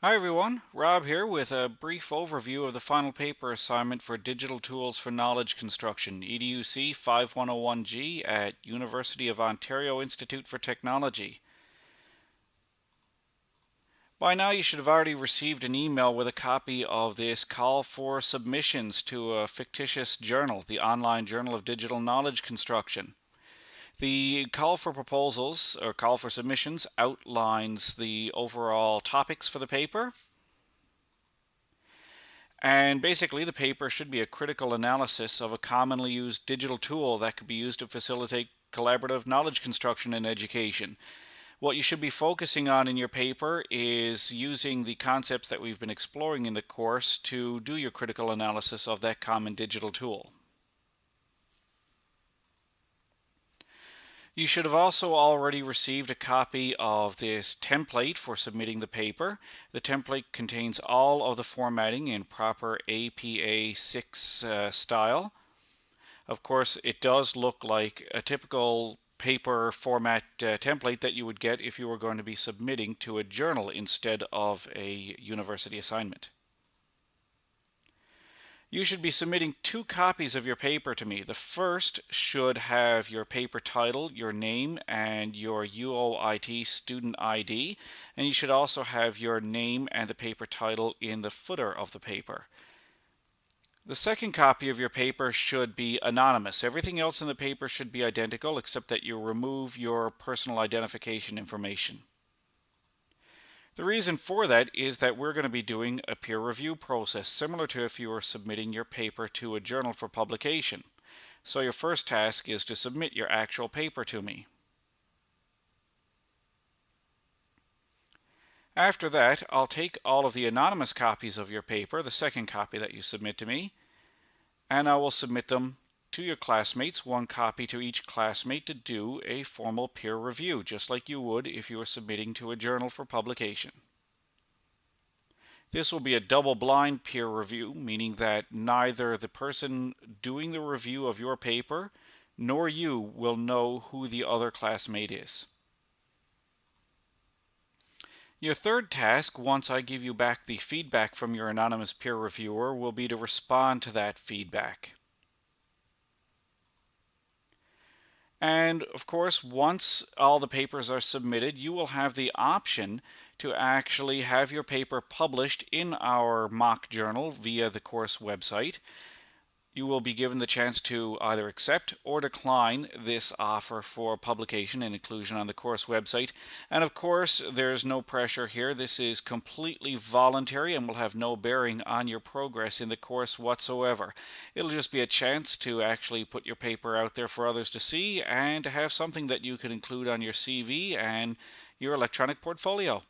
Hi everyone, Rob here with a brief overview of the final paper assignment for Digital Tools for Knowledge Construction, EDUC 5101G at University of Ontario Institute for Technology. By now you should have already received an email with a copy of this call for submissions to a fictitious journal, the Online Journal of Digital Knowledge Construction. The call for proposals, or call for submissions, outlines the overall topics for the paper. And basically, the paper should be a critical analysis of a commonly used digital tool that could be used to facilitate collaborative knowledge construction in education. What you should be focusing on in your paper is using the concepts that we've been exploring in the course to do your critical analysis of that common digital tool. You should have also already received a copy of this template for submitting the paper. The template contains all of the formatting in proper APA 6 style. Of course, it does look like a typical paper format template that you would get if you were going to be submitting to a journal instead of a university assignment. You should be submitting 2 copies of your paper to me. The first should have your paper title, your name, and your UOIT student ID, and you should also have your name and the paper title in the footer of the paper. The second copy of your paper should be anonymous. Everything else in the paper should be identical except that you remove your personal identification information. The reason for that is that we're going to be doing a peer review process, similar to if you were submitting your paper to a journal for publication. So your first task is to submit your actual paper to me. After that, I'll take all of the anonymous copies of your paper, the second copy that you submit to me, and I will submit them to your classmates, 1 copy to each classmate, to do a formal peer review, just like you would if you were submitting to a journal for publication. This will be a double-blind peer review, meaning that neither the person doing the review of your paper nor you will know who the other classmate is. Your third task, once I give you back the feedback from your anonymous peer reviewer, will be to respond to that feedback. And of course, once all the papers are submitted, you will have the option to actually have your paper published in our mock journal via the course website. You will be given the chance to either accept or decline this offer for publication and inclusion on the course website. And of course, there's no pressure here. This is completely voluntary and will have no bearing on your progress in the course whatsoever. It'll just be a chance to actually put your paper out there for others to see and to have something that you can include on your CV and your electronic portfolio.